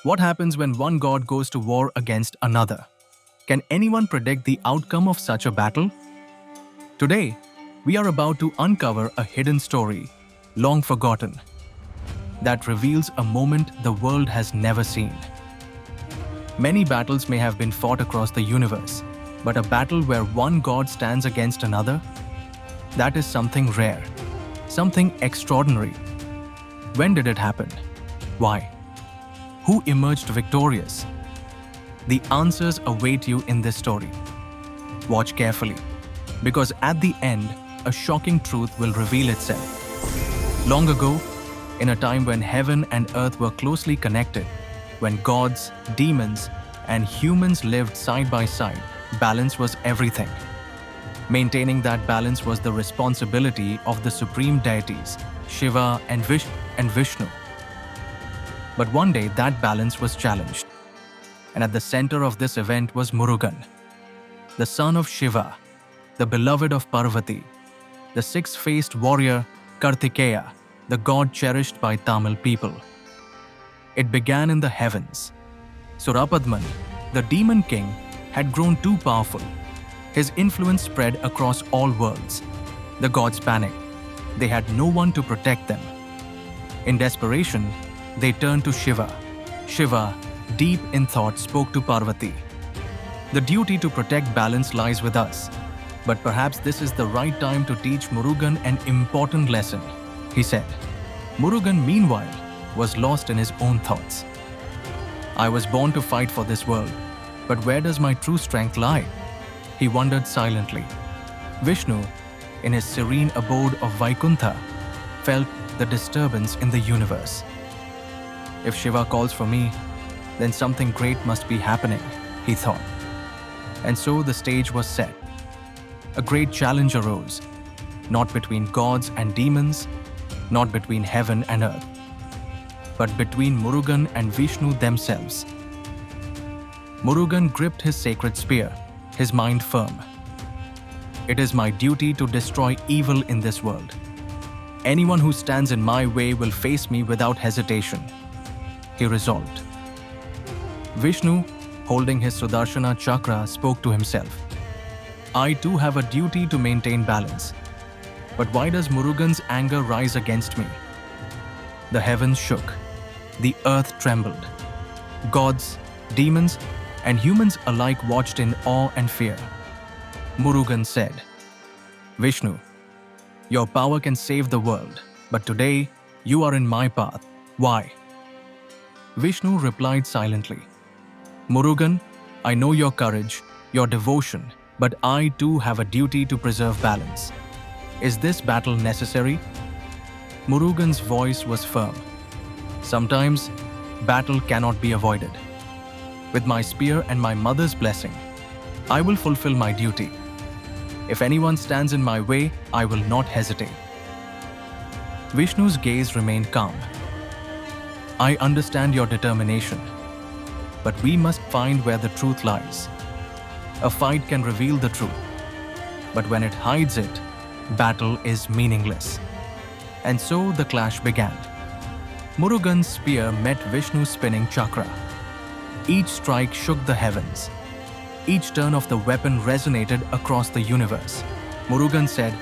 What happens when one god goes to war against another? Can anyone predict the outcome of such a battle? Today, we are about to uncover a hidden story, long forgotten, that reveals a moment the world has never seen. Many battles may have been fought across the universe, but a battle where one god stands against another? That is something rare, something extraordinary. When did it happen? Why? Who emerged victorious? The answers await you in this story. Watch carefully, because at the end, a shocking truth will reveal itself. Long ago, in a time when heaven and earth were closely connected, when gods, demons, and humans lived side by side, balance was everything. Maintaining that balance was the responsibility of the supreme deities, Shiva and Vishnu. But one day that balance was challenged. And at the center of this event was Murugan, the son of Shiva, the beloved of Parvati, the six-faced warrior Kartikeya, the god cherished by Tamil people. It began in the heavens. Surapadman, the demon king, had grown too powerful. His influence spread across all worlds. The gods panicked. They had no one to protect them. In desperation, they turned to Shiva. Shiva, deep in thought, spoke to Parvati. The duty to protect balance lies with us. But perhaps this is the right time to teach Murugan an important lesson, he said. Murugan, meanwhile, was lost in his own thoughts. I was born to fight for this world, but where does my true strength lie? He wondered silently. Vishnu, in his serene abode of Vaikuntha, felt the disturbance in the universe. If Shiva calls for me, then something great must be happening, he thought. And so the stage was set. A great challenge arose, not between gods and demons, not between heaven and earth, but between Murugan and Vishnu themselves. Murugan gripped his sacred spear, his mind firm. It is my duty to destroy evil in this world. Anyone who stands in my way will face me without hesitation, he resolved. Vishnu, holding his Sudarshana chakra, spoke to himself. I too have a duty to maintain balance. But why does Murugan's anger rise against me? The heavens shook. The earth trembled. Gods, demons, and humans alike watched in awe and fear. Murugan said, Vishnu, your power can save the world, but today you are in my path. Why? Vishnu replied silently, Murugan, I know your courage, your devotion, but I too have a duty to preserve balance. Is this battle necessary? Murugan's voice was firm. Sometimes, battle cannot be avoided. With my spear and my mother's blessing, I will fulfill my duty. If anyone stands in my way, I will not hesitate. Vishnu's gaze remained calm. I understand your determination, but we must find where the truth lies. A fight can reveal the truth, but when it hides it, battle is meaningless. And so the clash began. Murugan's spear met Vishnu's spinning chakra. Each strike shook the heavens. Each turn of the weapon resonated across the universe. Murugan said,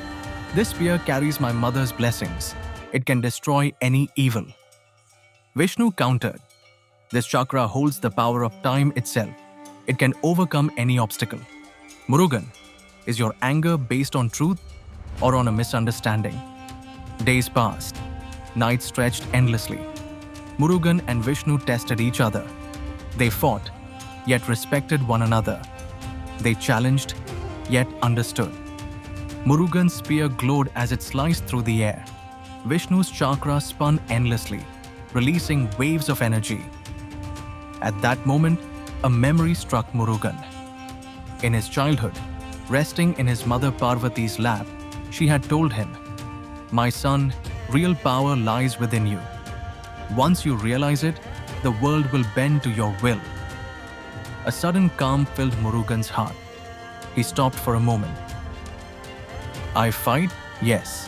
This spear carries my mother's blessings. It can destroy any evil. Vishnu countered, This chakra holds the power of time itself. It can overcome any obstacle. Murugan, is your anger based on truth or on a misunderstanding? Days passed. Nights stretched endlessly. Murugan and Vishnu tested each other. They fought, yet respected one another. They challenged, yet understood. Murugan's spear glowed as it sliced through the air. Vishnu's chakra spun endlessly, releasing waves of energy. At that moment, a memory struck Murugan. In his childhood, resting in his mother Parvati's lap, she had told him, My son, real power lies within you. Once you realize it, the world will bend to your will. A sudden calm filled Murugan's heart. He stopped for a moment. I fight, yes,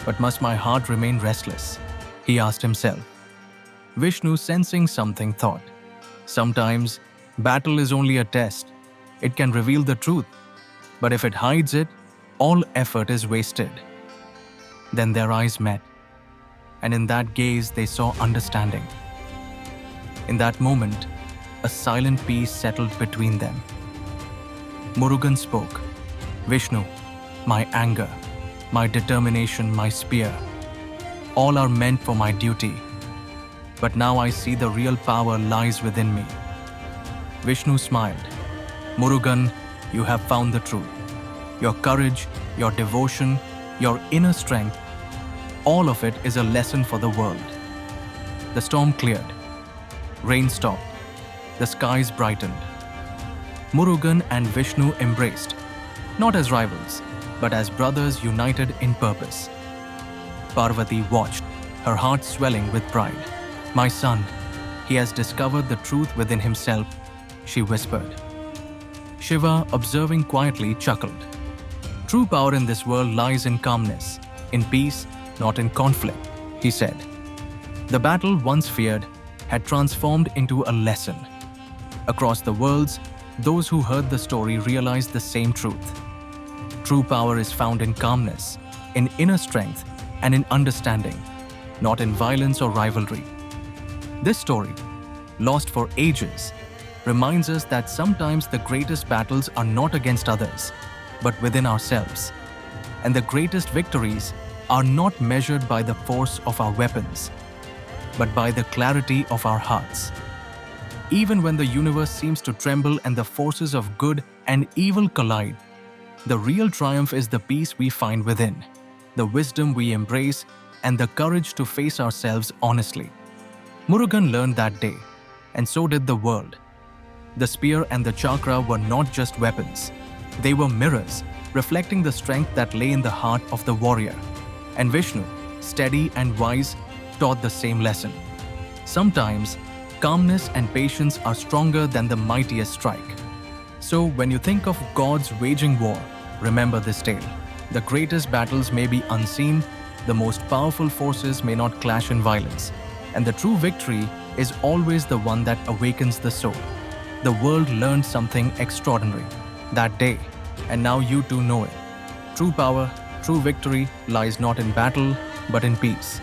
but must my heart remain restless? He asked himself. Vishnu, sensing something, thought, Sometimes, battle is only a test. It can reveal the truth, but if it hides it, all effort is wasted. Then their eyes met, and in that gaze they saw understanding. In that moment, a silent peace settled between them. Murugan spoke, "Vishnu, my anger, my determination, my spear, all are meant for my duty. But now I see the real power lies within me." Vishnu smiled. "Murugan, you have found the truth. Your courage, your devotion, your inner strength, all of it is a lesson for the world." The storm cleared. Rain stopped. The skies brightened. Murugan and Vishnu embraced, not as rivals, but as brothers united in purpose. Parvati watched, her heart swelling with pride. "My son, he has discovered the truth within himself," she whispered. Shiva, observing quietly, chuckled. "True power in this world lies in calmness, in peace, not in conflict," he said. The battle once feared had transformed into a lesson. Across the worlds, those who heard the story realized the same truth. True power is found in calmness, in inner strength, and in understanding, not in violence or rivalry. This story, lost for ages, reminds us that sometimes the greatest battles are not against others, but within ourselves. And the greatest victories are not measured by the force of our weapons, but by the clarity of our hearts. Even when the universe seems to tremble and the forces of good and evil collide, the real triumph is the peace we find within, the wisdom we embrace, and the courage to face ourselves honestly. Murugan learned that day, and so did the world. The spear and the chakra were not just weapons. They were mirrors, reflecting the strength that lay in the heart of the warrior. And Vishnu, steady and wise, taught the same lesson. Sometimes, calmness and patience are stronger than the mightiest strike. So, when you think of gods waging war, remember this tale. The greatest battles may be unseen, the most powerful forces may not clash in violence, and the true victory is always the one that awakens the soul. The world learned something extraordinary that day, and now you too know it. True power, true victory lies not in battle, but in peace.